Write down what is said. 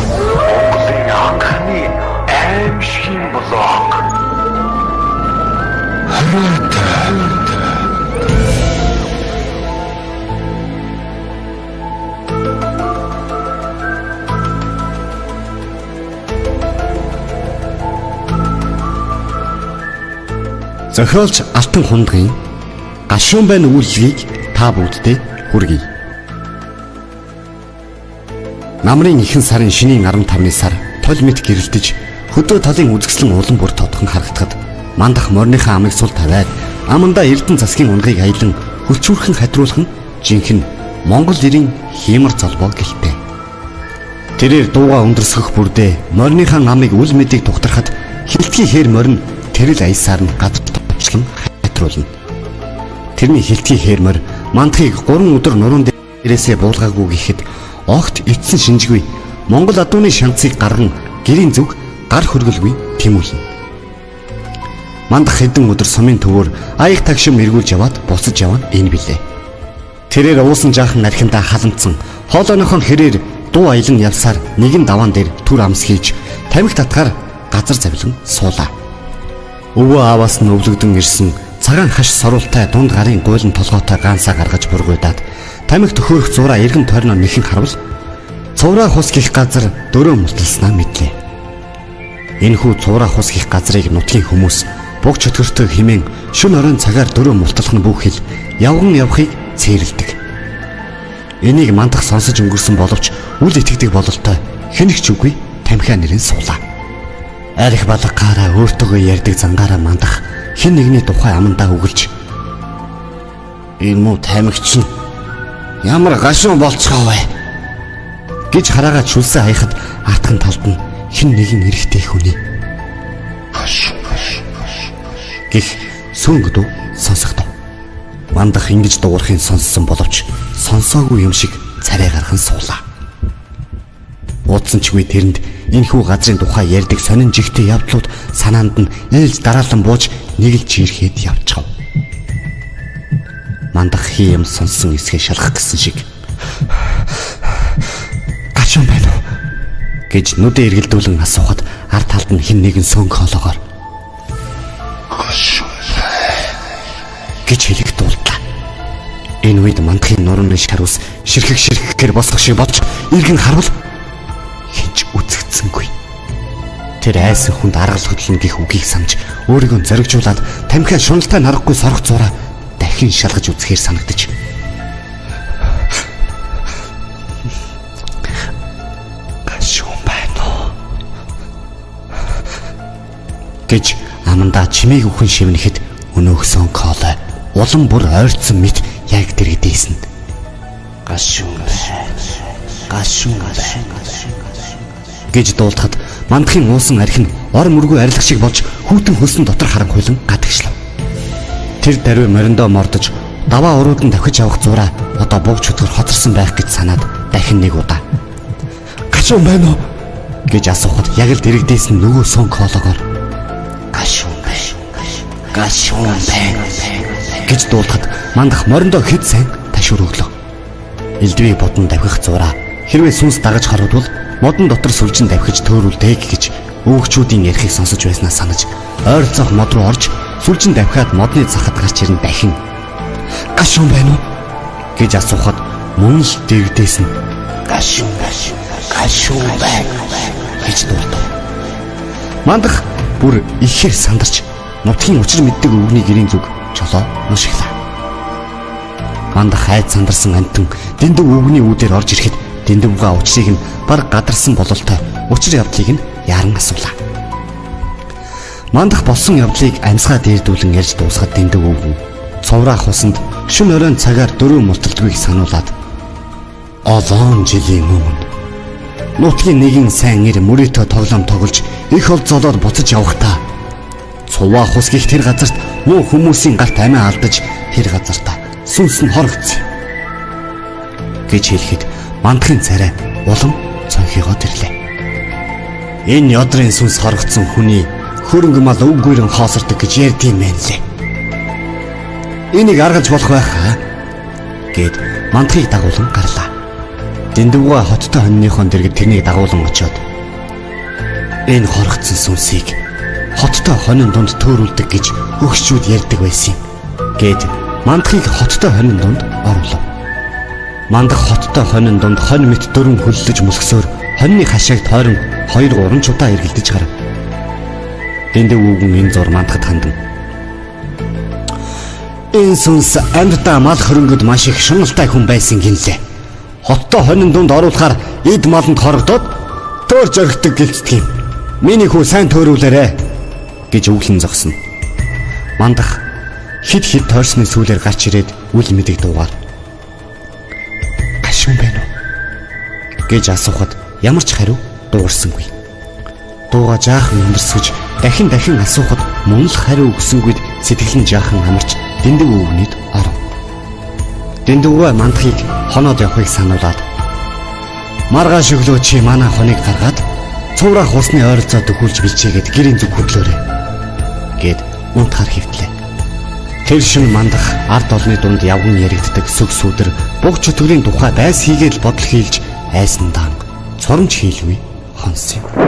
Монголын анхны аимшигын блог. Зохиолч Алтан хундгын гашуун байна үйлчлэгийг та бүгддээ хүргэе. Намрын ихэнх сарын шинийн 15-ны сар тол мэт гэрэлтэж хөдөө талын үзэсгэлэн улам бүр тодхон харагдахад мандах морныхаа амыг сул тавиад амандаа Эрдэнэ засгийн унгыг аялан хүчүүрхэн хатруулах нь жинхэнэ Монгол ирийн хиймар золбоо гэлтэй. Тэрээр дууга өндөрсгөх бүрдээ морныхаа амыг үл мэдийг тухтархад хилтгий хээр морин тэрэл аясаар нь газар товчлон хатруулна. Тэрний хилтгий хээр морь мандахыг 3 өдөр нуруунд дээрээсээ буулгаагүй гэхэд огт эцсэн шинжгүй Монгол адууны шанцыг гарган гэрийн зүг гар хөргөлгүй тэмүүлнэ. Мандах хэдэн өдөр сумын төвөөр аяг тагшин эргүүлж яваад буцаж явна энэ билээ. Тэрээр уусан жаахан архиндаа халамцсан хоолойнохон хэрээр дуу аялан явсаар нэгэн даваан дээр түр амс хийж тамхи татгаар газар завлан суулаа. Өвөө ааваас нь өвлөгдөн ирсэн цагаан хаш соруултай дунд гарын гуйлан толгойтой гаансаа гаргаж бургуйдаад тамхи төхөөрөх зураа эргэн тойрноо нэхэн харвал цувраа хус гих газар дөрөө мулталснаа мэдлээ. Энэхүү цувраа хус гих газрыг нутгийн хүмүүс буг чөтгөртөө химэн шүн оройн цагаар дөрөө мулталх нь бүхэл явган явахыг цээрлдэг. Энийг мандах сонсож өнгөрсөн боловч үл итгэдэг бололтой хэнэгч үгүй тамхиа нэрэн суулаа. Арих балгаараа өөртөөгөө ярьдаг зангаараа мандах хэн нэгний тухай амандаа үгэлж энэ муу тамхич нь ямар гашуун болцгоо вэ гэж хараагаа чүлсэн хаяхад артхан талд нь хэн нэгэн эрэхтэй хүний гэх сөнгө дуу сонсогдов. Мандах ингэж дуурахын сонссон боловч сонсоогүй юм шиг царай гархан суулаа. Уудсан чгүй тэрэнд энэхүү газрын тухай ярьдаг сонин жигтэй явдлууд санаанд нь ээлж дараалан бууж нэгэлж ирэхэд явчихав. Мандах хий юм сонссон эсгээ шалгах гэсэн шиг гашуун байна уу гэж нүдэ эргэлдүүлэн асуухад ард талд нь хэн нэгэн сөнгө хоолоогоор гэж хэлэх дуулдлаа. Энэ үед мандахын нурууны шарус ширхэхээр босгох шиг болж иргэн харвал хинч үзэгдсэнгүй. Тэр айсан хүнд аргал хөдлөн гих үгийг санаж өөрийгөө зоригжуулаад тамхиа шуналтай нарахгүй сорох зураа дахин шалгаж үзэхээр санагдаж гашуун байна уу гэж амандаа чимээг өхөн шивнэхэд өнөөхсөн коолой улам бүр ойрцсон мэт яг дэрэгдээсэн. Гашуун гэж дуулахад мандахын уусан архи нь ор мөргөө арилах шиг болж хүүтэн хөлсөн дотор харан хуйлан гадагшлав. Тэр даруй мориндоо мордож даваа уруудан давхиж авах зураа одоо буг чөтгөр хоцорсон байх гэж санаад дахин нэг удаа гашуун байна уу гэж асуухад яг л дэрэгдээсэн нөгөө сон коологоор гашуун байна гэж дуулахад мандах мориндоо хэд сайн ташуур өглөө. Элдвийг бодон давхих зураа хэрвээ сүнс дагаж харвал модон дотор сүлжин давхиж төөрүүлдэг гэж өвгчүүдийн ярихыг сонсож байснаа санаж ойрцох мод руу орж сүлжин давхиад модны захад гарч ирэн дахин гашуун байна уу гэж асуухад мөн л дэрэгдээсэн гашуун байна гэж дуулав. Мандах бүр ихээр сандарч нутгийн учир мэддэг өвгний гэрийн зүг чолоо нушиглаа. Мандах хайд сандарсан амтан дэндүү өвгний үүдээр орж ирэхэд дэндүүга учрыг нь баг гадарсан бололтой учир явдлыг нь яран асуулаа. Мандах болсон явдлыг амьсгаа дээрдүүлэн ярьж дуусгаад дэндүү өвгөн цувраах усанд шүн оройн цагаар дөрөв мулталдгийг сануулад олон жилийн өмнө нутгийн нэгэн сайн ир мөрөөдөө тоглоом тоглож их ол золоор буцаж явахдаа цуваах ус гих тэр газарт муу хүмүүсийн гарт амиа алдаж тэр газартаа сүнс нь хорогдсон гэж хэлэхэд мандахын царай улам цонхигоо тэрлээ. Энэ ядрын сүнс хорогдсон хүний хөрөнгө мал өв гүрэн хоосордог гэж ярьдсан мэн лээ. Энийг аргалж болох байх аа гэд мандахыг дагуулan гарлаа. Дэндүгөө хоттой хоньныхон дэргэд тэрнийг дагуулan очоод энэ хоргоцсон сүнсийг хоттой хонин дунд төөрүүлдэг гэж хөгшчүүд ярьдаг байсан юм гэд мандахыг хоттой хонин дунд оруулав. Мандах хоттой хонин дунд хонь мэт дөрвөн хөллөж мөлгсөөр хоньны хашааг тойрон 2-3 удаа эргэлдэж гарав. Дэндүү үгэн энэ зур мандахад хандан. Энэ сүнс амьдаа мал хөрөнгөд маш их шуналтай хүн байсан гинлээ. Хоттой хонин дунд оруулахаар эд маланд хорогдоод төөрж орхидог гэлцдэг юм. Миний хүү сайн төөрүүлээрэ гэж өглөн зогсно. Мандах хид хид тойрсны сүүлээр гарч ирээд үл мэдэг дуугаар гашуун байна уу гэж асуухад ямар ч хариу дуурсангүй. Дууга жаахан өндөрсгөж дахин асуухад мөн л хариу өгсөнгүйд сэтгэл нь жаахан амарч дэндүү өвгнөд оров. Дэндүүгээ мандахыг хоноод явахыг сануулад маргааш өглөө чи манай хоныг гаргаад цуврах усны ойролцоо төхүүлж бичээгээд гэрийн зүг хөдлөөрэй гэд унтахаар хэвтлээ. Тэр шин мандах ард олны дунд явган яригддаг сүг сүдэр буг чөтгөрийн тухай байс хийгээд бодол хийлж айсан даан цоромж хийлгүй хонс юм.